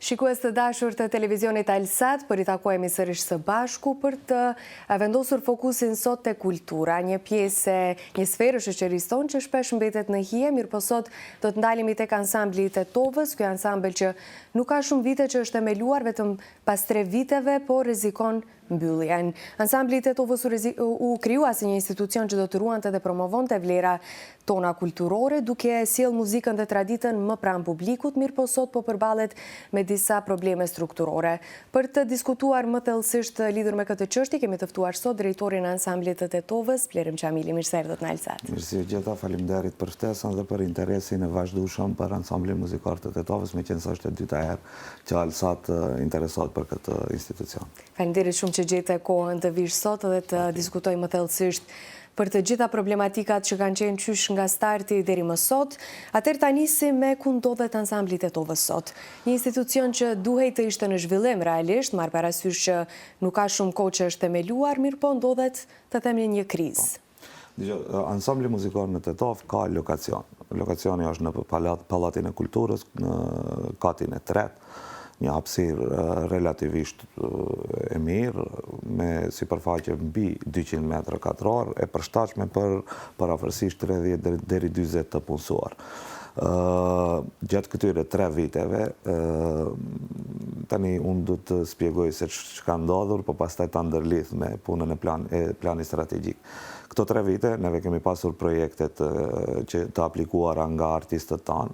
Shikues të dashur të televizionit Alsat, për i takojmë sërish së bashku për të vendosur fokusin sot të kultura, një pjesë, një sferë shoqërisë tonë që shpesh mbetet në hije, mirë po sot do të ndalemi tek ansambli i Tetovës, ky ansambël që nuk ka shumë vite që është themeluar, vetëm pas 3 viteve, po rrezikon mbylljen. Ansambli i Tetovës u krijua si një institucion që do të ruante dhe promovonte vlera tona kulturore, duke sjell muzikën dhe traditën më pranë publikut, mirë po sot po përballet me disa probleme strukturore. Për të diskutuar më thellësisht lidhur me këtë çështje, kemi të ftuar sot drejtorin e ansamblit të Tetovës, Blerim Çamili. Mirë se erdhët në Alsat. Mirësi gjitha, faleminderit për ftesën dhe për interesin e vazhdueshëm për ansamblin muzikor të Tetovës, meqense është e dyta herë që Alsat interesohet për këtë institucion. Faleminderit shumë që gjete kohën të vish sot dhe të diskutojmë më thellësisht për të gjitha problematikat që kanë qenë qysh nga starti deri më sot. Atëherë ta nisim me ku ndodhet ansambli i Tetovës sot. Një institucion që duhej të ishte në zhvillim realisht, marr parasysh që nuk ka shumë kohë që është themeluar, mirë po ndodhet të them një krizë. Ansambli muzikor në Tetovë ka lokacion. Lokacioni është në Pallatin e Kulturës, në katin e 3. Një hapësirë relativisht e mirë, me sipërfaqe mbi 200 metra katror, e përshtatshme për afërsisht 30 deri 40 të punësuar. Gjatë këtyre 3 viteve, tani unë du të spjegoj se që ka ndodhur, po pastaj ta ndërlidh me punën e planit strategjik. Këto 3 vite, neve kemi pasur projektet që të aplikuara nga artistët tanë,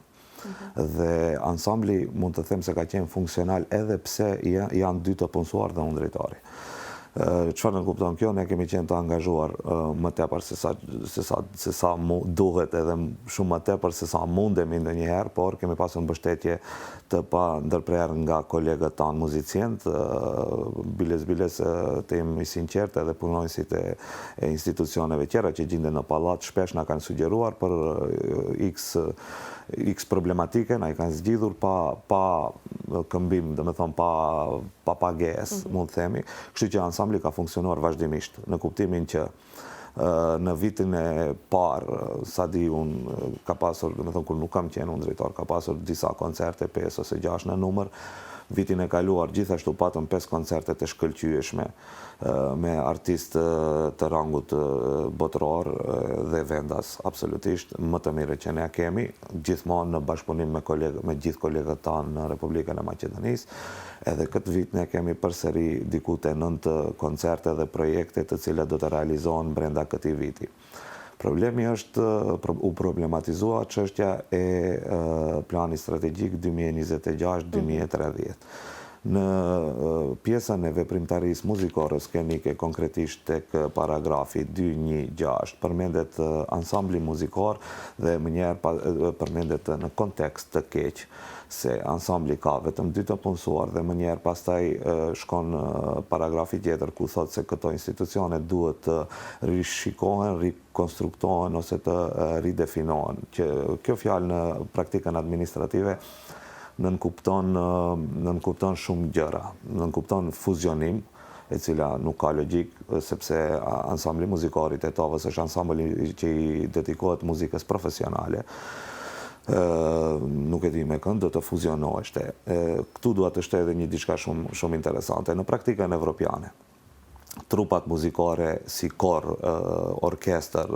dhe ansambli mund të them se ka qenë funksional edhe pse janë 2 të punësuar dhe unë drejtori. Çfarë në kupton kjo? Ne kemi qenë të angazhuar më tepër se sa duhet, edhe shumë më tepër se sa mundemi ndonjëherë, por kemi pasur mbështetje të pa ndërprerë nga kolegët tanë muzicienët, biles të jemi sinqert, edhe punonësit e institucioneve tjera që gjenden në pallat shpesh na kanë sugjeruar për X problematike, na i kanë zgjidhur pa këmbim, dhe me thonë pa pagesë, mund të themi. Kështu që ansambli ka funksionuar vazhdimisht, në kuptimin që në vitin e parë, sa di unë, ka pasur, dhe me thonë, kur nuk kam qenë unë drejtor, ka pasur disa koncerte, 5 ose 6 në numër. Vitin e kaluar, gjithashtu patëm 5 koncerte të shkëlqyeshme me artistë të rangut botëror dhe vendas, absolutisht, më të mire që ne kemi, gjithmonë në bashkëpunim me gjithë kolegët tanë në Republikën e Maqedonisë. Edhe këtë vit ne kemi përsëri diku te 9 koncerte dhe projekte të cilat do të realizohen brenda këtij viti. Problemi është, u problematizua çështja e planit strategjik 2026-2030. Në pjesën e veprimtarisë muzikore skenike, konkretisht tek paragrafi 216, përmendet ansambli muzikor dhe mënyrë përmendet në kontekst të keq se ansambli ka vetëm 2 të punësuar dhe mënyrë pastaj shkon paragrafi tjetër ku thot se këto institucione duhet të rishikohen, rikonstruktohen ose të ridefinohen. Kjo fjalë në praktikën administrative nënkupton shumë gjëra, nënkupton fuzionim, e cila nuk ka logjik, sepse ansambli muzikor i Tetovës është ansambli që i dedikohet muzikës profesionale. Nuk e di me kënd, do të fuzionoheshte. Këtu duhet të shte edhe një diçka shumë interesante. Në praktikën evropiane, trupat muzikore si kor, orkestër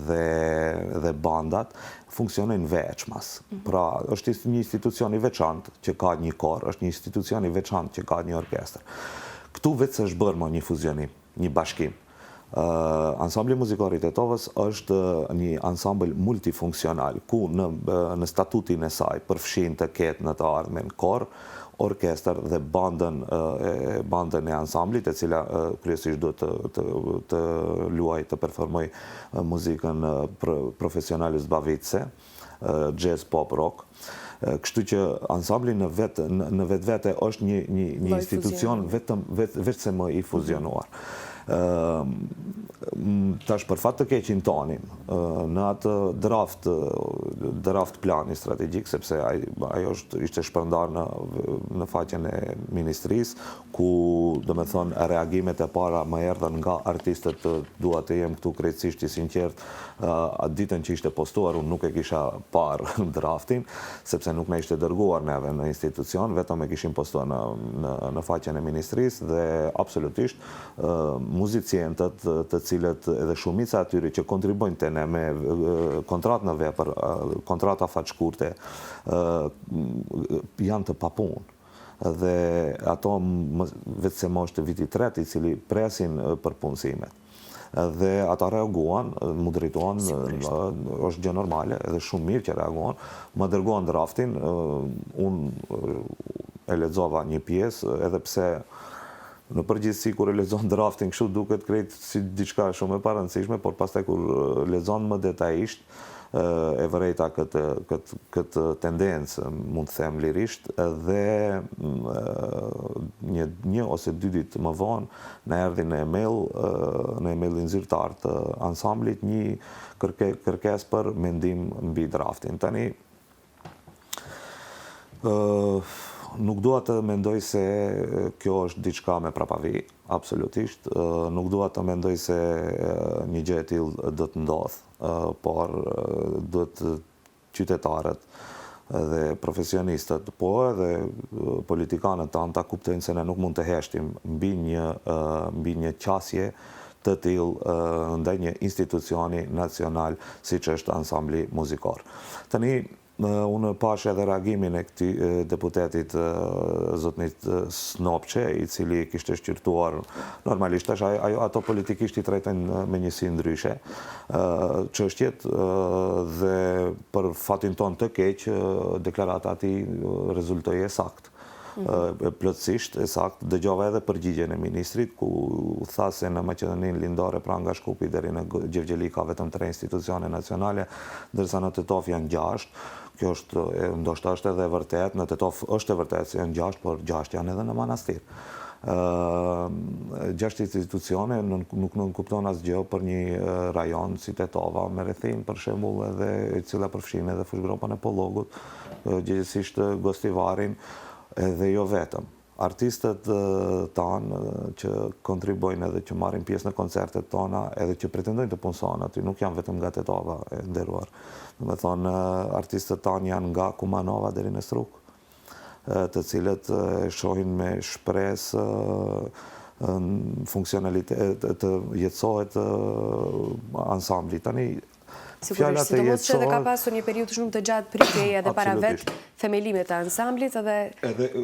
dhe bandat funksionojnë veçmas. Pra, është një institucion i veçantë që ka një kor, është një institucion i veçantë që ka një orkestër. Këtu vetë është bërë një fuzionim, një bashkim. Ansambli muzikor i Tetovës është një ansambël multifunksional, ku në statutin e saj përfshin të ketë në të ardhmen kor, orkestër dhe bandën e ansamblit, e cila kryesisht do të luaj, të performoj muzikën profesionale zbavitëse, jazz, pop, rock. Kështu që ansambli në vetë është një institucion vetë se më i fuzionuar. tash për fat të keqin tonin, në atë draft plani strategjik, sepse ajo ishte shpërndar në faqen e ministrisë, ku do me thonë reagimet e para më erdhën nga artistët, dua të jem këtu krejtësisht i sinqert, atë ditën që ishte postuar, unë nuk e kisha parë draftin, sepse nuk na ishte dërguar neve në institucion, vetëm e kishim postuar në faqen e ministrisë dhe absolutisht muzicientët të cilët edhe shumica atyre që kontribojnë të ne me kontrat në vepër, kontrata faqkurte, janë të papunë. Dhe ato vetë se më është viti tret i cili presin për punësimet. Dhe ata reaguan, mu drejtuan, është gjë normale, edhe shumë mirë që reaguan, më dërguan draftin, unë e lexova një pjesë, edhe pse në përgjithësi kur e lexon draftin kështu duket krejt si diçka shumë e parëndësishme, por pastaj kur lexon më detajisht e vërejta këtë tendencë, mund të them lirisht, dhe një ose dy ditë më vonë në erdhi në emailin zyrtar të ansamblit një kërkesë për mendim mbi draftin. Tani nuk dua të mendoj se kjo është diçka me prapavi, absolutisht. Nuk dua të mendoj se një gjë e tillë do të ndodh, por duhet qytetarët dhe profesionistët, po edhe politikanët tanë ta kuptojnë se ne nuk mund të heshtim mbi një qasje të tillë ndaj një institucioni nacional siç është ansambli muzikor. Tani unë pash edhe reagimin e këtij deputetit zotnit Snopçe, i cili kishte shqyrtuar normalisht ato politikisht i trajtojnë me njësi ndryshe çështjet dhe për fatin ton të keq deklarata e tij rezultoi saktë. Plotësisht e saktë, dëgjova edhe përgjigjen e ministrit ku tha se në Maqedoninë Lindore pra nga Shkupi deri në Gjevgjeli ka vetëm 3 institucione nacionale, ndërsa në Tetov janë 6. Kjo është ndoshta është edhe vërtet, në Tetov është e vërtet se janë 6, por 6 janë edhe në manastir. 6 institucione nuk nënkupton asgjë për një rajon si Tetova me rrethin për shembull edhe e cila përfshin edhe fushgropën e Pollogut, gjithsesi Gostivarin, edhe jo vetëm. Artistët tanë që kontribojnë edhe që marrin pjesë në koncertet tona, edhe që pretendojnë të punësojnë aty, nuk janë vetëm nga Tetova e nderuar. Do të thonë, artistët tanë janë nga Kumanova deri në Struk, të cilët shohin me shpresë funksionalitet të jetësohet ansambli. Tani sigurisht, sidomos që edhe ka pasur një periudhë shumë të gjatë pritjeje edhe para vetë themelimit të ansamblit edhe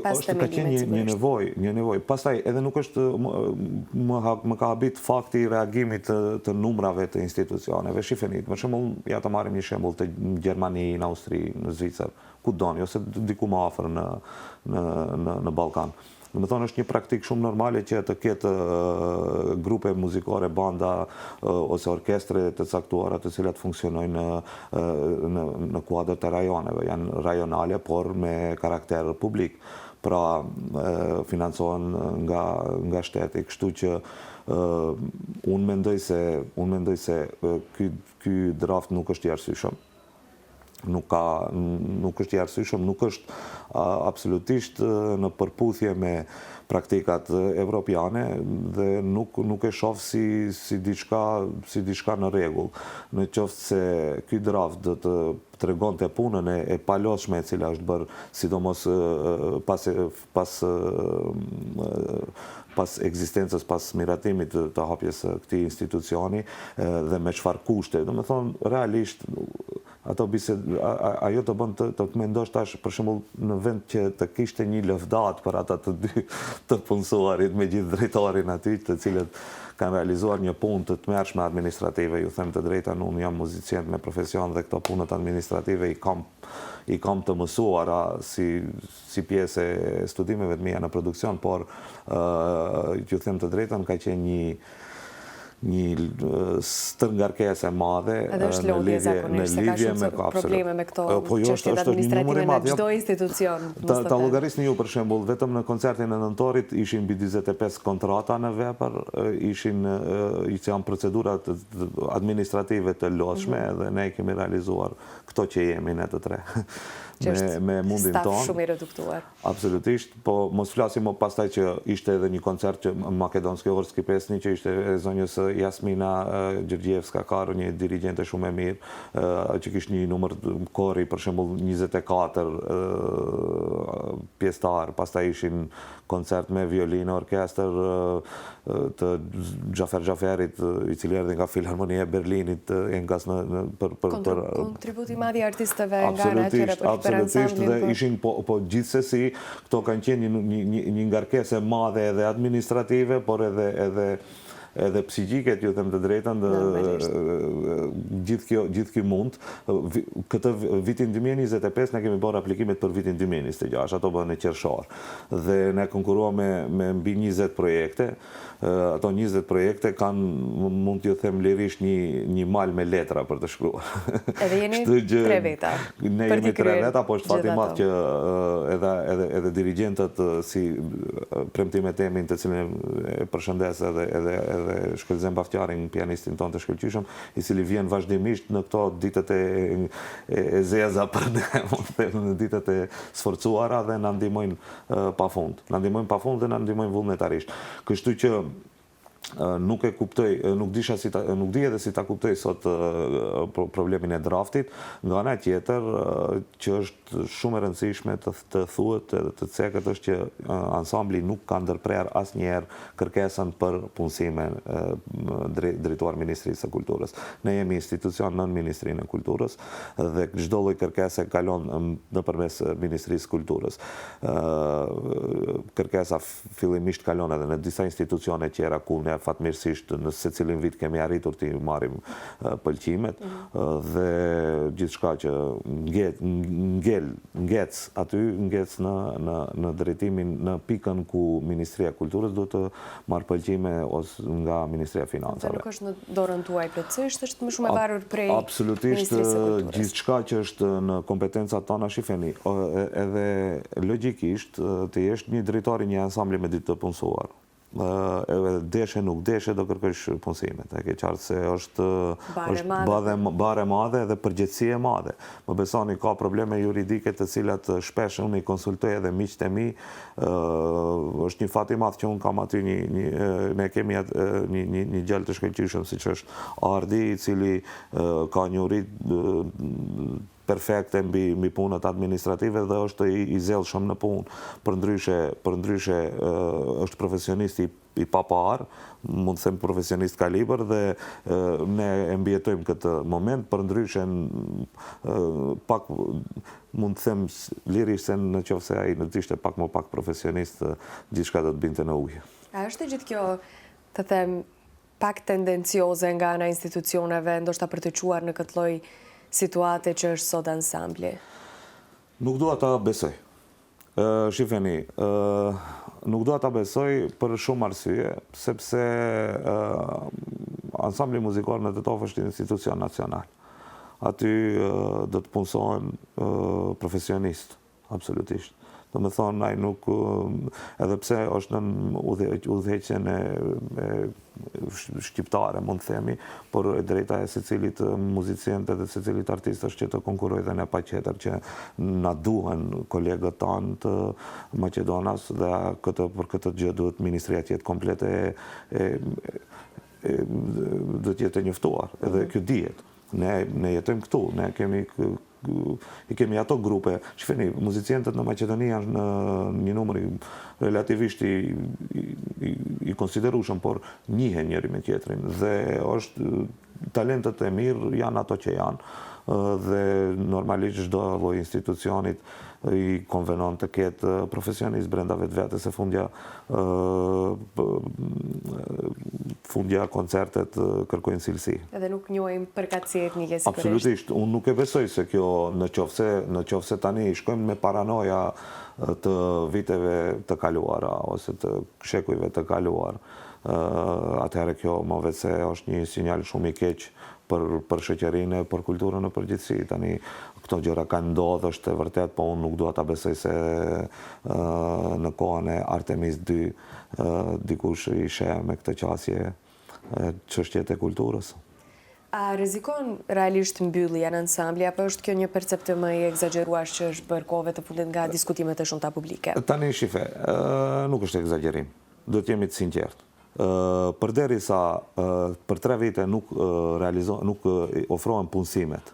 pas themelimit. Një nevojë. Pastaj edhe nuk është më ka habit fakti i reagimit të numrave të institucioneve. Shifeni, për shembull, ja të marrim një shembull të Gjermani, në Austri, në Zvicër, ku doni, ose diku më afër në Ballkan. Do të thonë është një praktikë shumë normale që të ketë grupe muzikore, banda ose orkestre të caktuara të cilat funksionojnë në kuadër të rajoneve. Janë rajonale, por me karakter publik. Pra financohen nga shteti. Kështu që unë mendoj se ky draft nuk është i arsyeshëm. Nuk është i arsyeshëm, nuk është absolutisht në përputhje me praktikat evropiane dhe nuk e shoh si diçka në rregull. Në qoftë se ky draft do të tregonte punën e palodhshme e cila është bërë sidomos pas ekzistencës, pas miratimit të hapjes këtij institucioni dhe me çfarë kushte. Do të thonë realisht ajo të bën të mendosh tash për shembull në vend që të kishte një lëvdat për ata të dy të punësuarit me gjithë drejtorin aty, të cilët kanë realizuar një punë të tmerrshme administrative. Ju them të drejtën, unë jam muzicient me profesion dhe këto punët administrative i kam të mësuara si pjesë e studimeve të mia në produksion, por ju them të drejtën, ka qenë stërngarkesë e madhe edhe është lodhje zakonisht, se ka shumë probleme me këto çështjet administrative në çdo institucion. Ta llogarisni ju për shembull, vetëm në koncertin e nëntorit ishin mbi 45 kontrata në vepër, ishin janë procedurat administrative të lodhshme dhe ne kemi realizuar këto që jemi ne të tre. Me mundin tonë. Staf shumë i reduktuar. Absolutisht, po mos flasim më pastaj që ishte edhe një koncert që Makedonski Orski Pesni, që ishte e zonjës Jasmina Gjërgjevska Karu, një dirigjente shumë e mirë, që kishte një numër kori, për shembull 24 pjesëtar, pastaj ishin koncert me violinë, orkestër të Xhafer Xhaferit, i cili erdhi nga Filharmonia e Berlinit, enkas për kontributi i madh i artistëve nga ana tjetër për absolutisht, dhe ishin po gjithsesi këto kanë qenë një ngarkesë e madhe edhe administrative, por edhe psiqike, ju them të drejtën, gjithë kjo mund. Këtë vitin 2025 ne kemi bërë aplikimet për vitin 2026, ato bëhen në qershor. Dhe ne konkuruam me mbi 20 projekte. Ato 20 projekte kanë, mund t'ju them lirisht, një mal me letra për të shkruar. Edhe jeni 3 veta. Ne jemi 3 veta, po është fati madh që edhe dirigjentët si Premtime Temin, të cilin e përshëndes edhe Shkëlzem Bafqarin, pianistin tonë të shkëlqyshëm, i cili vjen vazhdimisht në këto ditët e zeza për ne, në ditët e sforcuara, dhe na ndihmojnë pafund. Na ndihmojnë pafund dhe na ndihmojnë vullnetarisht. Kështu që nuk e kuptoj, nuk di edhe si ta kuptoj sot problemin e draftit, nga ana tjetër që është shumë e rëndësishme të thuhet edhe të cekët është që ansambli nuk ka ndërprer asnjëherë kërkesën për punësime drejtuar Ministrisë së Kulturës. Ne jemi institucion nën Ministrinë e Kulturës dhe çdo lloj kërkese kalon nëpërmes Ministrisë së Kulturës. Kërkesa fillimisht kalon edhe në disa institucione tjera ku ne fatmirësisht në secilin vit kemi arritur të marrim pëlqimet, dhe gjithçka që ngec aty, ngec në drejtimin, në pikën ku Ministria e Kulturës duhet të marrë pëlqime ose nga Ministria e Financave. Nuk është në dorën tuaj plotësisht, është më shumë e varur prej Ministrisë së Kulturës. Gjithçka që është në kompetencat tona, shifeni, edhe logjikisht të jesh një drejtori një ansambli me ditë të punësuar, deshe nuk deshe do kërkosh punësimet. E ke qartë se është bare madhe dhe përgjegjësi e madhe. Më besoni, ka probleme juridike të cilat shpesh unë i konsultoj edhe miqtë e mi. Është një fat i madh që unë kam aty ne kemi një gjallë të shkëlqyshëm siç është Ardi, i cili ka një uri perfekte mbi punët administrative dhe është i zellshëm në punë. Përndryshe është profesionist i papar, mund të them profesionist kalibër, dhe ne e mbijetojmë këtë moment. Përndryshe pak mund të them lirisht se në qoftë se ai në të ishte pak më pak profesionist, gjithçka do të binte në ujë. A është gjithë kjo, të them, pak tendencioze nga ana institucioneve, ndoshta për të çuar në këtë lloj situate që është sot ansambli? Nuk dua ta besoj. Shifeni, nuk dua ta besoj për shumë arsye, sepse ansambli muzikor në Tetov është institucion nacional. Aty do të punësohen profesionistë, absolutisht. Do me thonë, ai nuk, edhe pse është në udhëheqjen e shqiptare, mund të themi, por e drejta e secilit muzicient edhe secilit artist është që të konkurrojë dhe ne pa tjetër që na duhen kolegët tanë të Maqedonas, dhe për këtë gjë duhet Ministria të jetë komplete, duhet jetë e njoftuar, edhe kjo dihet. Ne jetojmë këtu, ne kemi ato grupe. Shifeni, muzicientët në Maqedoni janë në një numër relativisht i konsiderueshëm, por njihen njëri me tjetrin, dhe është talentet e mirë janë ato që janë, dhe normalisht çdo lloj institucionit i konvenon të ketë profesionist brenda vetes, se fundja koncertet kërkojnë cilësi. Edhe nuk njohim përkatësi etnike sigurisht. Absolutisht, unë nuk e besoj se kjo, në qoftë se tani shkojmë me paranoja të viteve të kaluara ose të shekujve të kaluar. Atëherë kjo më vetë se është një sinjal shumë i keq për shoqërinë e për kulturën në përgjithësi. Tani këto gjëra kanë ndodhur, është e vërtet, po unë nuk dua ta besoj se në kohën e Artemis II dikush i sheh me këtë qasje çështjet e kulturës. A rrezikon realisht mbyllja në ansambli, apo është kjo një perceptim më i egzageruar që është bërë kohëve të fundit nga diskutimet e shumta publike? Tani shife, nuk është egzagerim, do të jemi të sinqertë. Përderisa për 3 vite nuk ofrohen punësimet,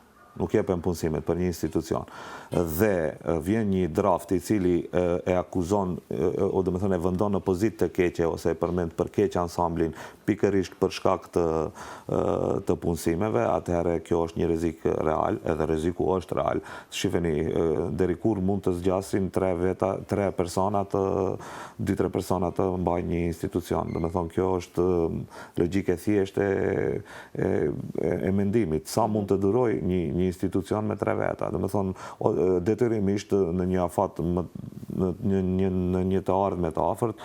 nuk jepen punësimet për një institucion, dhe vjen një draft i cili e akuzon, o do me thënë e vendon në pozitë të keqe ose e përmend për keq ansamblin pikërisht për shkak të punësimeve, atëherë kjo është një rrezik real, edhe rreziku është real. Shifeni, deri kur mund të zgjasin 3 persona të 2-3 persona të mbajnë një institucion. Do me thonë, kjo është logjike thjeshtë e mendimit. Sa mund të duroj një institucion me 3 veta? Do me thonë, detyrimisht në një afat në një të ardhme të afërt,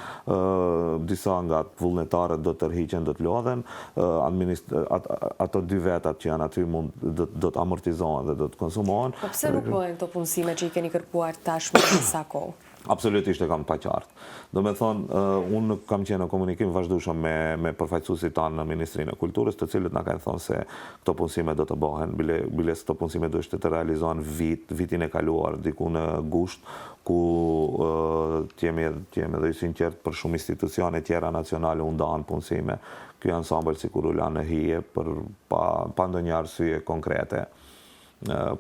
disa nga vullnetarët do të tërhiqen, do të lodhen, ato 2 vetat që janë aty do të amortizohen dhe do të konsumohen. Po pse nuk bëhen këto punësime që i keni kërkuar tashmë në sa kohë? Absolutisht e kam pa qartë. Do me thonë, unë kam qenë në komunikim vazhdueshëm me përfaqësuesit tanë në Ministrinë e Kulturës, të cilët na kanë thonë se këto punësime do të bëhen, bile se këto punësime do të realizohen vitin e kaluar, diku në gusht, ku t'jemi edhe i sinqert për shumë institucione tjera nacionale u ndahen punësime. Ky ansambël sikur u la në hije pa ndonjë arsye konkrete,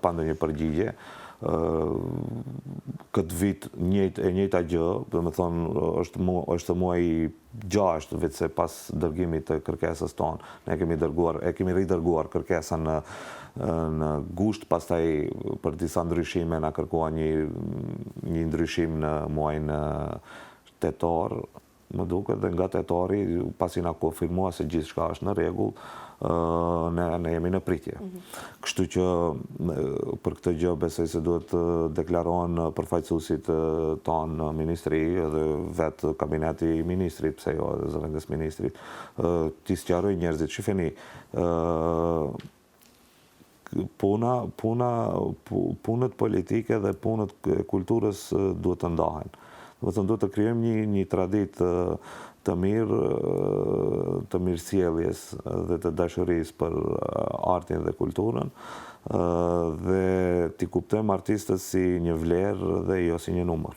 pa ndonjë përgjigje. Këtë vit e njëjta gjë, do me thonë, është muaji 6, vetëse pas dërgimit të kërkesës tonë. Ne kemi ridërguar kërkesën në gusht, pastaj për disa ndryshime na kërkua një ndryshim në muajin tetor, më duket, dhe nga tetori, pasi na konfirmua se gjithçka është në rregull, ne jemi në pritje. Kështu që për këtë gjë besoj se duhet të deklarohen përfaqësuesit tanë në ministri dhe vetë kabineti i ministrit, pse jo edhe zëvendës ministrit, t'i sqaroj njerëzit. Shifeni, punët politike dhe punët kulturës duhet të ndahen. Duhet të krijojmë një traditë të mirë, të mirësjelljes dhe të dashurisë për artin dhe kulturën, dhe t'i kuptojmë artistët si një vlerë dhe jo si një numër.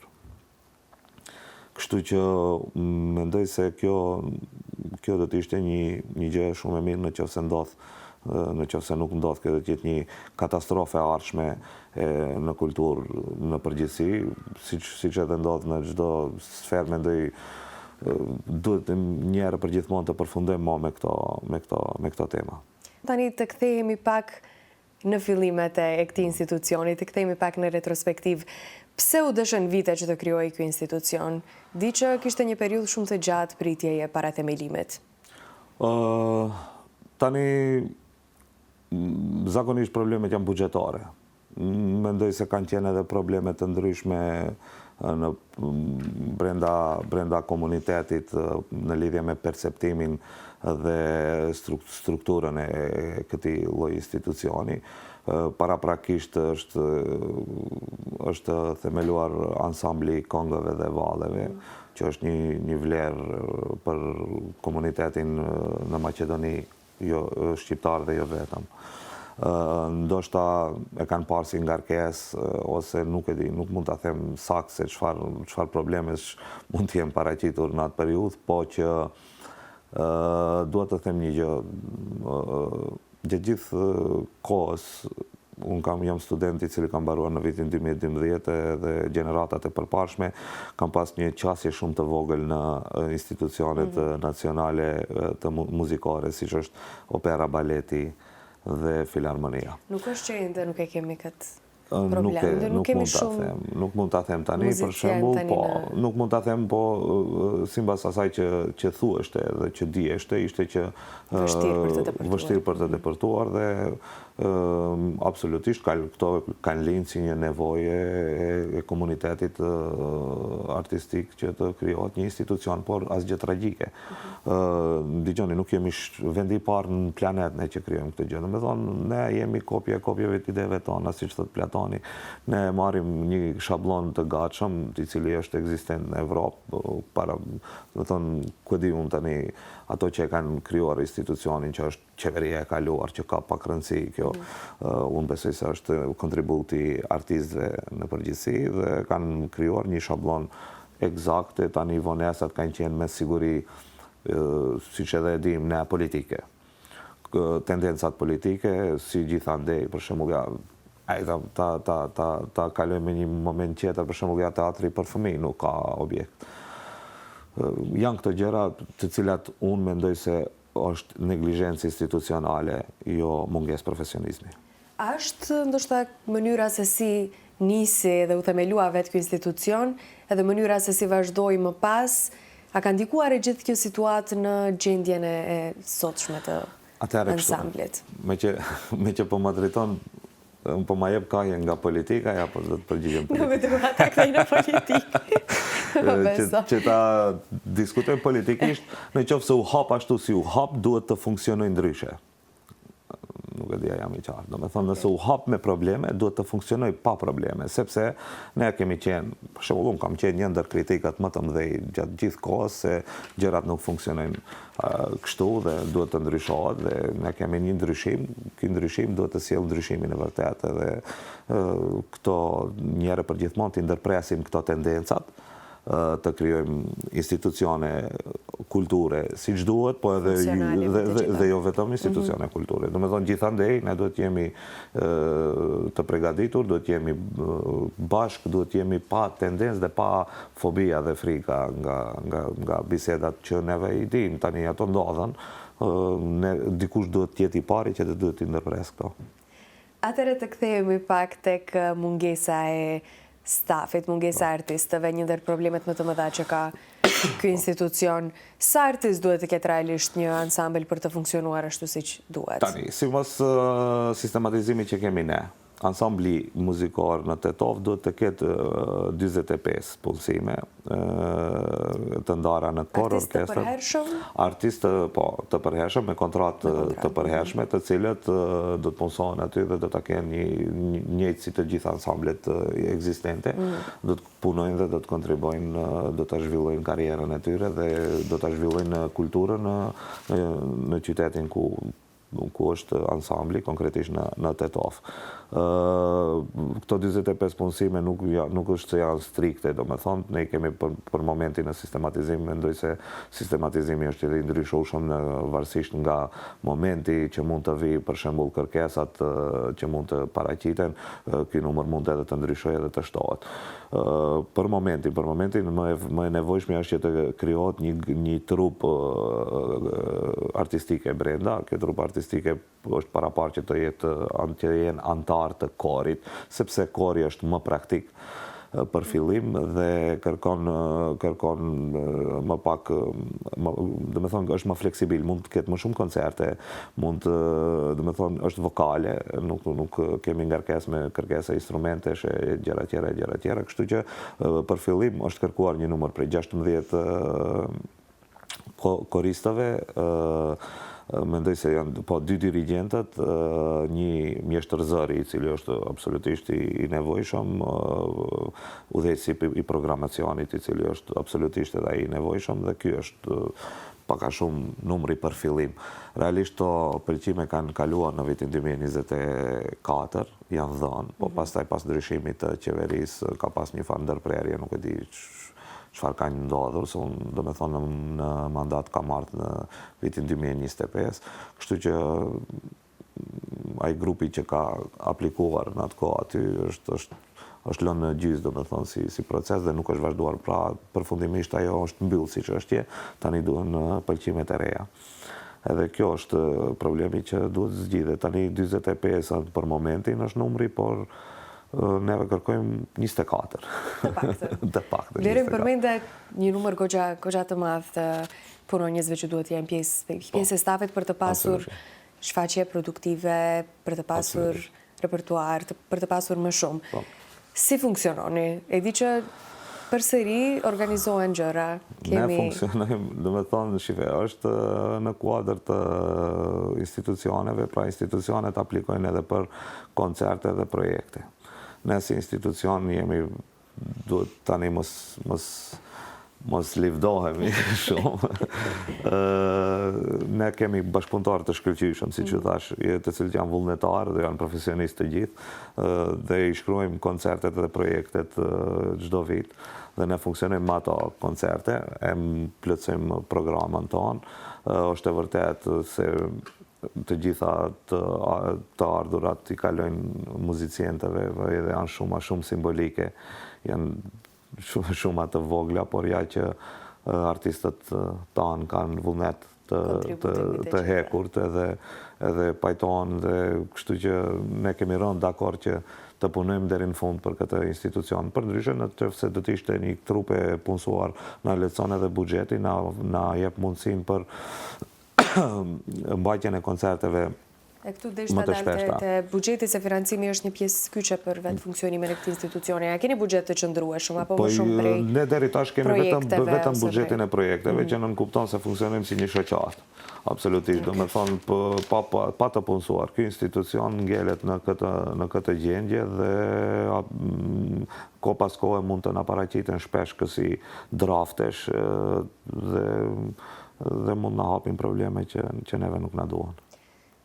Kështu që mendoj se kjo do të ishte një gjë shumë e mirë nëse ndodh. Nëse nuk ndodh, kjo do të jetë një katastrofë e ardhshme në kulturë në përgjithësi, siç edhe ndodh në çdo sferë, mendoj duhet njëherë për gjithmonë të përfundojmë me këto tema. Tani të kthehemi pak në fillimet e këtij institucioni, të kthehemi pak në retrospektiv. Pse u dëshën vite që të krijojë ky institucion? Di që kishte një periudhë shumë të gjatë pritjeje para themelimit. Tani zakonisht problemet janë buxhetare. Mendoj se kanë qenë edhe probleme të ndryshme brenda komunitetit në lidhje me perceptimin dhe strukturën e këtij lloji institucioni. Paraprakisht është themeluar ansambli i këngëve dhe valleve, që është një vlerë për komunitetin në Maqedoni, jo shqiptar dhe jo vetëm. Ndoshta e kanë parë si ngarkesë, ose nuk e di, nuk mund ta them saktë se çfarë problemesh mund të jenë paraqitur në atë periudhë, po që dua të them një gjë. Gjatë gjithë kohës, unë jam student i cili kam mbaruar në vitin 2012 dhe gjeneratat e përparshme kam pas një qasje shumë të vogël në institucionet nacionale të muzikore, siç është opera, baleti dhe filharmonia. Nuk është që ende nuk e kemi këtë problem. Nuk kemi shumë nuk mund ta them tani, për shembull, po nuk mund ta them, po sipas asaj që thueshte dhe që dijeshte, ishte që vështirë për të depërtuar dhe absolutisht këto kanë lind si një nevojë e komunitetit artistik që të krijohet një institucion, por asgjë tragjike. Dëgjoni, nuk jemi vendi i parë në planet ne që krijojmë këtë gjë. Domethënë, ne jemi kopjeve të ideve tona, siç thot Platoni. Ne marrim një shablon të gatshëm, i cili është ekzistent në Evropë para, domethënë, ku di unë tani, ato që e kanë krijuar institucionin që është qeveria e kaluar, që ka pak rëndësi kjo, unë besoj se është kontributi artistëve në përgjithësi dhe kanë krijuar një shablon eksakte, tani vonesat kanë qenë me siguri, siç edhe e dim, ne politike. Tendencat politike, si gjithandej, për shembull, ta kalojmë një moment tjetër, për shembull, teatri për fëmijë nuk ka objekt. Janë këto gjëra të cilat unë mendoj se është neglizhencë institucionale, jo mungesë profesionizmi. A është ndoshta mënyra se si nisi dhe u themelua vetë ky institucion, edhe mënyra se si vazhdoi më pas, a ka ndikuar e gjithë kjo situatë në gjendjen e sotshme të ansamblit? Me që po më drejton, po ma jep kahje nga politika, ja po do të përgjigjem politikë. Në vetëm ata kthej në politikë. Që ta diskutojmë politikisht, në qoftë se u hap ashtu si u hap, duhet të funksionojë ndryshe. Nuk e dia, jam i qartë. Domethënë, nëse u hap me probleme, duhet të funksionojë pa probleme, sepse ne kemi qenë, për shembull, unë kam qenë një ndër kritikat më të mëdhej gjatë gjithë kohës se gjërat nuk funksionojnë kështu dhe duhet të ndryshohet dhe ne kemi një ndryshim, ky ndryshim duhet të sjellë ndryshimin e vërtetë dhe këto njëherë për gjithmonë të ndërpresim këto tendencat, të krijojmë institucione kulture siç duhet, po edhe dhe jo vetëm institucione kulture. Domethënë, gjithandej ne duhet jemi të përgatitur, duhet jemi bashkë, duhet jemi pa tendencë dhe pa fobia dhe frika nga bisedat që neve i dim, tani ato ndodhen, dikush duhet të jetë i pari që duhet të ndërpres këto. Atëherë të kthehemi pak tek mungesa e stafit, mungesa e artistëve, një ndër problemet më të mëdha që ka ky institucion. Sa artist duhet të ketë realisht një ansambël për të funksionuar ashtu siç duhet? Tani, sipas sistematizimit që kemi ne, ansambli muzikor në Tetov duhet të ketë 45 punësime të ndara në kor, orkestër. Artistë të përhershëm? Artistë, po, të përhershëm, me kontratë të përhershme, të cilët do të punësohen aty dhe do të kenë njëjtë si të gjitha ansamblet ekzistente, do të punojnë dhe do të kontribojnë, do të zhvillojnë karrierën e tyre dhe do të zhvillojnë kulturën në qytetin ku është ansambli, konkretisht në Tetov. Këto 45 punësime nuk është se janë strikte, do me thonë, ne kemi për momentin në sistematizim, mendoj se sistematizimi është edhe i ndryshueshëm varësisht nga momenti që mund të vi, për shembull, kërkesat që mund të paraqiten, ky numër mund edhe të ndryshojë edhe të shtohet. Për momentin më e nevojshme është që të krijohet një trup artistike brenda, kjo trup artistike është parapar që të jenë antar të korit, sepse kori është më praktik për fillim dhe kërkon më pak, do me thonë, është më fleksibil, mund të ketë më shumë koncerte, mund të, do me thonë, është vokale, nuk kemi ngarkesë me kërkesa instrumentesh e gjëra tjera, kështu që për fillim është kërkuar një numër prej 16 koristëve, mendoj se janë po 2 dirigentët, një mjeshtër zëri i cili është absolutisht i nevojshëm, udhëheqësi i programacionit i cili është absolutisht edhe i nevojshëm dhe ky është pak a shumë numri për fillim. Realisht to pëlqime kanë kaluar në vitin 2024, janë dhënë, po pastaj pas ndryshimit të qeverisë ka pas një farë ndërprerje, nuk e di çfarë ka ndodhur, se unë do me thonë në mandat ka marrë në vitin 2025, kështu që ai grupi që ka aplikuar në atë kohë aty është lënë në gjysmë, do me thonë, si proces dhe nuk është vazhduar, pra përfundimisht ajo është mbyllë siç është je, tani duhen pëlqimet e reja. Edhe kjo është problemi që duhet zgjidhet. Tani 45 për momentin është numri, por neve kërkojmë 24. Të paktën. Vlerën përmende një numër goxha të madh të punonjësve që duhet të jenë pjesë e stafit për të pasur shfaqje produktive, për të pasur repertuar, për të pasur më shumë. Si funksiononi? E di që përsëri organizohen gjëra. Ne funksionojmë, do me thonë, shive, është në kuadër të institucioneve, pra institucionet aplikojnë edhe për koncerte dhe projekte. Ne si institucion jemi, duhet tani mos livdohemi shumë. Ne kemi bashkëpunëtar të shkëlqyshëm, si që thash, të cilët janë vullnetarë dhe janë profesionistë të gjithë, dhe i shkruajmë koncertet dhe projektet çdo vit, dhe ne funksionojmë me ato koncerte, plotësojmë programën tonë. Është e vërtet se të gjitha të ardhurat i kalojnë muzicientëve dhe janë shumë simbolike, janë shumë atë vogla, por ja që artistët tanë kanë vullnet të hekurt edhe pajtonë, dhe kështu që ne kemi rënë dakord që të punojmë deri në fund për këtë institucion. Përndryshe, nëse do të ishte një trupe punësuar, na lehtëson edhe buxheti, na jep mundësinë për mbajtjen e koncerteve E këtu deshta dalte të buxheti, se financimi është një pjesë kyçe për vetë funksionimin e këtij institucioni. A keni buxhet të qëndrueshëm apo më shumë prej? Ne deri tash kemi vetëm buxhetin e projekteve që nënkupton se funksionojmë si një shoqat. Absolutisht, do me thonë, pa të punësuar. Ky institucion ngelet në këtë gjendje dhe ko pas kohë mund të na paraqiten shpesh kësi draftesh dhe mund na hapin probleme që neve nuk na duan.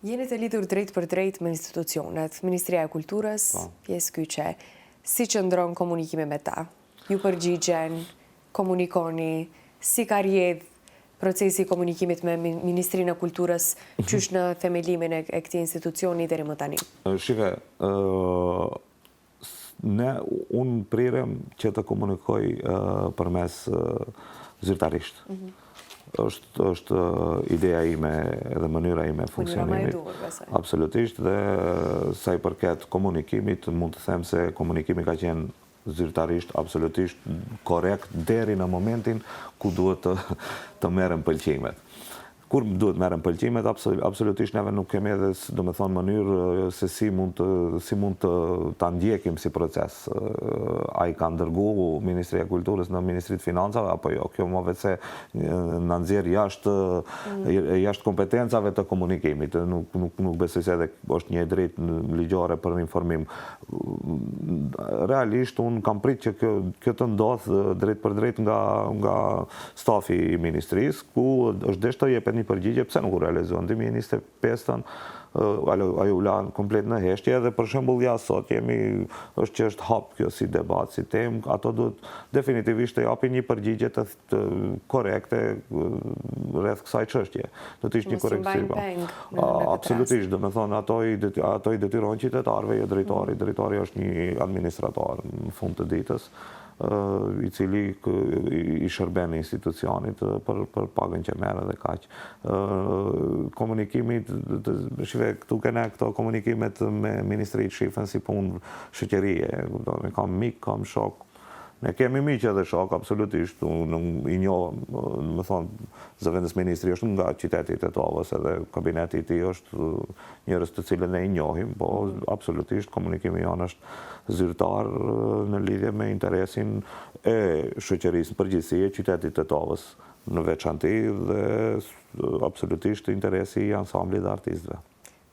Jeni të lidhur drejt për drejt me institucionet, Ministria e Kulturës, pjesë kyçe. Si qëndron komunikimi me ta? Ju përgjigjen, komunikoni, si ka rjedh procesi i komunikimit me Ministrinë e Kulturës, qysh në themelimin e këtij institucioni deri më tani? Shive, unë prirem që të komunikoj përmes zyrtarisht. Është ideja ime dhe mënyra ime funksionimit. Absolutisht, dhe sa i përket komunikimit, mund të them se komunikimi ka qenë zyrtarisht absolutisht korrekt deri në momentin ku duhet të merren pëlqimet. Kur duhet merren pëlqimet, absolutisht neve nuk kemi edhe, do me thonë, mënyrë se si mund të ndjekim si proces. A i ka ndërgu Ministria e Kulturës në Ministritë Financave, apo jo? Kjo më vetë se në nxjerr jashtë kompetencave të komunikimit. Nuk besoj se edhe është një drejt ligjore për informim. Realisht, unë kam prit që kjo të ndodh drejt për drejt nga stafi i Ministrisë, ku është deshtë të jepet një përgjigje pse nuk u realizuan 2025-ën, ajo u la komplet në heshtje, dhe për shembull ja sot është që është hap kjo si debat, si temë, ato duhet definitivisht të japin një përgjigje të korekte rreth kësaj çështje. Do të ishte një korreksim. Absolutisht, do të thonë, ato i detyrojnë qytetarëve, jo drejtori. Drejtori është një administrator në fund të ditës, i cili i shërben institucionit për pagën që merr dhe kaq. Komunikimit, këtu kena këto komunikimet me Ministritë shifen si punë shoqërie, kam mik, kam shok. Ne kemi miqë dhe shok, absolutisht. Unë i njoh, më thonë, zëvendës ministri është nga qyteti i Tetovës, edhe kabineti i tij është njerëz të cilën ne i njohim, po absolutisht komunikimi jonë është zyrtar në lidhje me interesin e shoqërisë në përgjithësi, e qytetit të Tetovës në veçanti, dhe absolutisht interesi i ansamblit dhe artistëve.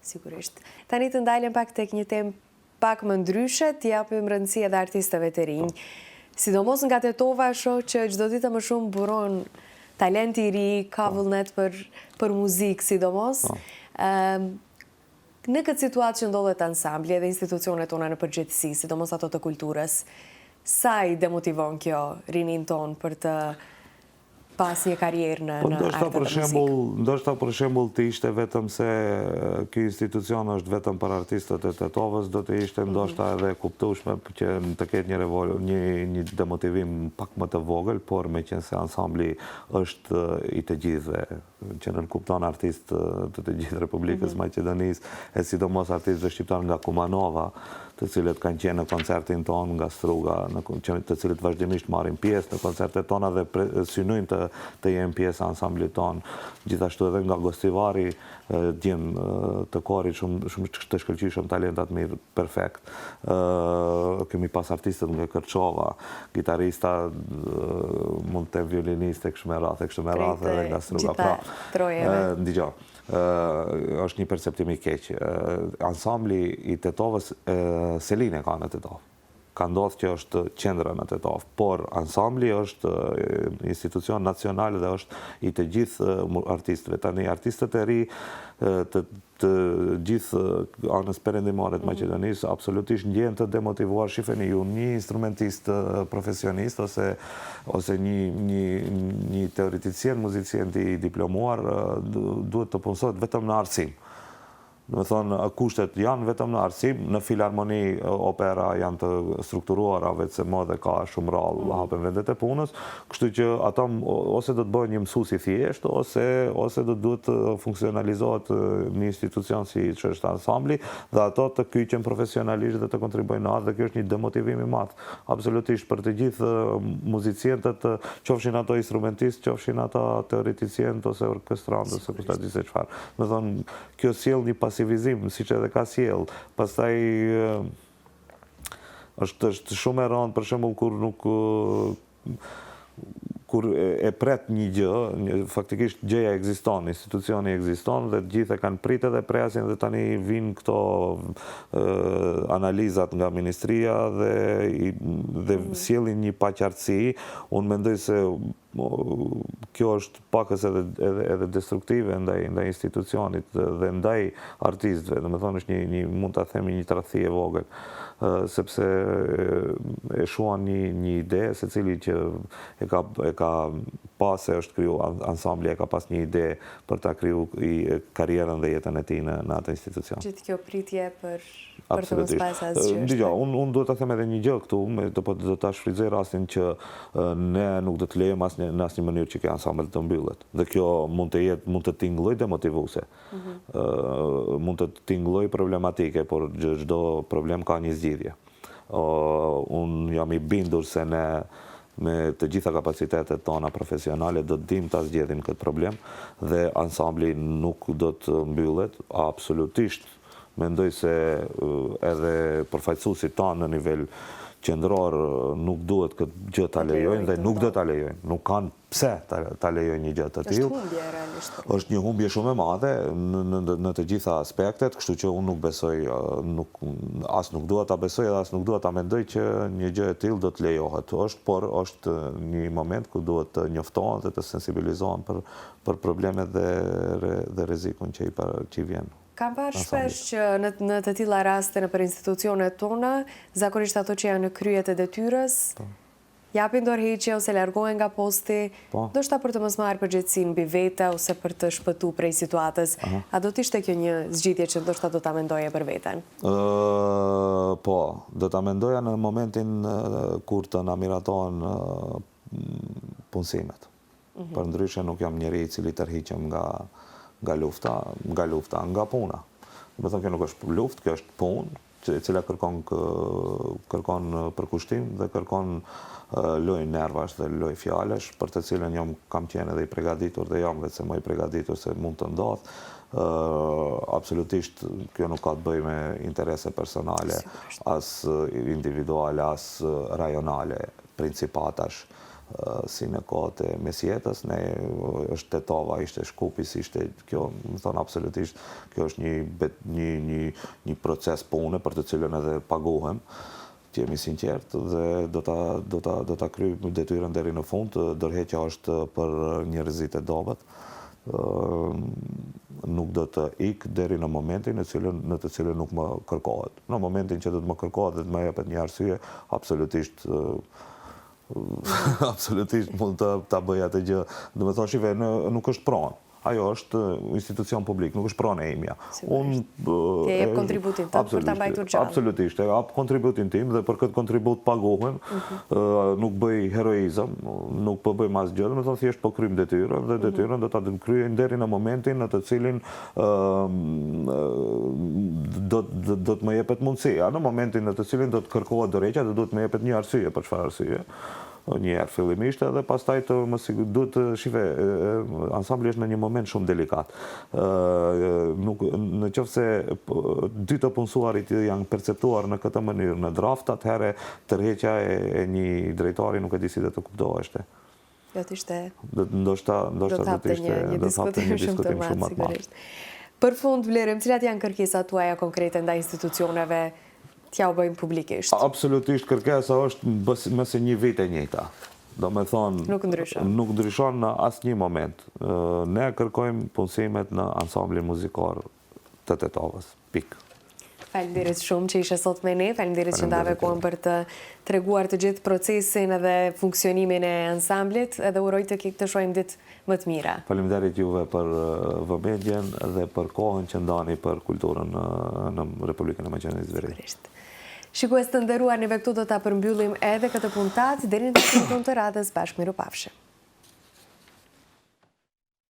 Sigurisht. Tani të ndalem pak tek një temë pak më ndryshe, t'japim rëndësi edhe artistëve të rinj. Sidomos nga Tetova, shoh që çdo ditë më shumë buron talent i ri, ka vullnet për muzikë sidomos. Në këtë situatë që ndodhet ansambli edhe institucionet tona në përgjithësi, sidomos ato të kulturës, sa i demotivon kjo rinin ton për të pas një karrierë në arte dhe muzikë? Ndoshta për shembull të ishte vetëm se ky institucion është vetëm për artistët e Tetovës, do të ishte ndoshta edhe kuptueshme që të ketë një demotivim pak më të vogël, por meqense ansambli është i të gjithëve, që nënkupton artistë të gjithë Republikës Maqedonisë, e sidomos artistëve shqiptar nga Kumanova, të të cilët kanë qenë në koncertin tonë nga Struga, të cilët vazhdimisht marrin pjesë në koncertet tona dhe synojmë të jemi pjesë ansamblit tonë. Gjithashtu edhe nga Gostivari, djemë të Korit shumë të shkëlqyshëm, talentat mirë, perfekt. Kemi pas artistët nga Kërçova, gitarista, mund të violiniste, kështu me radhë edhe nga Struga. Gjitha trojeve. Ndigjo. Është një perceptim i keq. Ansambli i Tetovës, Seline ka në Tetovë. Ka ndodhur që është qendra në Tetovë, por ansambli është institucion nacional dhe është i të gjithë artistëve. Tani artistët e ri të gjithë anës perëndimore të Maqedonisë absolutisht ndjehen të demotivuar. Shifeni ju, një instrumentist profesionist ose një teoreticien, muzicient i diplomuar duhet të punësohet vetëm në arsim. Do të thonë, kushtet janë vetëm në arsim, në filharmoni opera janë të strukturuara vetëm dhe ka shumë rallë hapen vendet e punës, kështu që ata ose do të bëhen një mësues i thjesht ose do duhet të funksionalizohet një institucion si që është ansambli dhe ato të kyqen profesionalisht dhe të kontribuojnë në atë, dhe kjo është një demotivom i madh absolutisht për të gjithë muzicientët, qofshin ato instrumentistë, qofshin ata teoreticientë ose orkestrantë ose kushta di se çfarë. Do të thonë, kjo sjell një pasivizim, siç edhe ka sjell. Pastaj është shumë e rëndë, për shembull, kur e pret një gjë, faktikisht gjëja ekziston, institucioni ekziston dhe të gjithë e kanë pritë dhe presin dhe tani vinë këto analizat nga ministria dhe sjellin një paqartësi. Unë mendoj se kjo është pakës edhe destruktive ndaj institucionit dhe ndaj artistëve. Domethënë është mund ta themi një tradhti e vogël, sepse e shuan një ide, secili që e ka pas se është kriju ansambli, e ka pas një ide për ta kriju karrierën dhe jetën e tij në atë institucion. Gjithë kjo pritje për të mos pasur asgjë. Dgjoj, unë duhet ta them edhe një gjë këtu, do ta shfrytëzoj rastin që ne nuk do të lejmë në asnjë mënyrë që ky ansambël të mbyllet. Dhe kjo mund të tingëlloj demotivuese. Mund të tingëlloj problematike, por çdo problem ka një zgjidhje. Unë jam i bindur se ne me të gjitha kapacitetet tona profesionale do të dim ta zgjedhim këtë problem dhe ansambli nuk do të mbyllet absolutisht. Mendoj se edhe përfaqësuesit tanë në nivel qendror nuk duhet këtë gjë ta lejojnë dhe nuk do ta lejojnë. Nuk kanë pse ta lejojnë një gjë të tillë. Është humbje realisht. Është një humbje shumë e madhe në të gjitha aspektet, kështu që unë nuk besoj, as nuk dua ta besoj dhe as nuk dua ta mendoj që një gjë e tillë do të lejohet. Por është një moment ku duhet të njoftohen dhe të sensibilizohen për problemet dhe rrezikun që i vjen. Kam parë shpesh që në të tilla raste nëpër institucionet tona, zakonisht ato që janë në krye të detyrës, japin dorëheqje ose largohen nga posti, ndoshta për të mos marrë përgjegjësinë mbi vete ose për të shpëtuar prej situatës. A do të ishte kjo një zgjidhje që ndoshta do ta mendoje për veten? Po, do ta mendoja në momentin kur të na miratohen punësimet. Përndryshe nuk jam njeri i cili tërhiqem nga lufta, nga puna. Do të thonë, kjo nuk është luftë, kjo është punë, e cila kërkon përkushtim dhe kërkon lojë nervash dhe lojë fjalesh, për të cilën kam qenë edhe i përgatitur dhe jam vetëm më i përgatitur se mund të ndodhë. Absolutisht kjo nuk ka të bëjë me interese personale, as individuale, as rajonale, principatash, si në kohët e mesjetës, është Tetova, ishte Shkupis, ishte kjo, më thonë absolutisht, kjo është një proces pune për të cilën edhe paguhem, që jemi sinqert, dhe do ta kryj detyrën deri në fund. Dorëheqja është për njerëzit e dobët. Nuk do të ik deri në momentin në të cilën nuk më kërkohet. Në momentin që do të më kërkohet dhe të më jepet një arsye, absolutisht mund ta bëj atë gjë. Do të thonë, shive, nuk është pronë. ajo është institucion publik, nuk është pronë e imja. Ti jep kontributin tënd për ta mbajtur gjallë. Absolutisht, e jap kontributin tim dhe për këtë kontribut pagohem, nuk bëj heroizëm, nuk po bëj asgjë, do të thonë thjesht po kryjm detyrën dhe detyrën do ta kryej deri në momentin në të cilin do të më jepet mundësia, në momentin në të cilin do të kërkohet dorëheqja dhe do të më jepet një arsye për çfarë arsye. Njerë fillimisht edhe pastaj të më duhet shife, ansambli është në një moment shumë delikat. Në qoftë se dy të punësuarit janë perceptuar në këtë mënyrë në draft, atëherë tërheqja e një drejtori nuk e di si do të kuptoheshte. Do të ishte ndoshta do të hapte një diskutim shumë të madh. Për fund, Vlerëm, cilat janë kërkesat tuaja konkrete ndaj institucioneve? T'ja u bëjmë publikisht. Absolutisht, kërkesa është mëse një vit e njëjta. Do me thonë, nuk ndryshon në asnjë moment. Ne kërkojmë punësimet në ansamblin muzikor të Tetovës. Pik. Faleminderit shumë që ishe sot me ne, faleminderit që ndave kohën për të treguar të gjithë procesin edhe funksionimin e ansamblit, edhe uroj të shohim ditë më të mira. Faleminderit juve për vëmendjen dhe për kohën që ndani për kulturën në Republikën e Maqedonisë së Veriut. Shikues të nderuar, neve këtu do ta përmbyllim edhe këtë puntat deri në takimin tonë të radhës. Bashkë mirupafshim.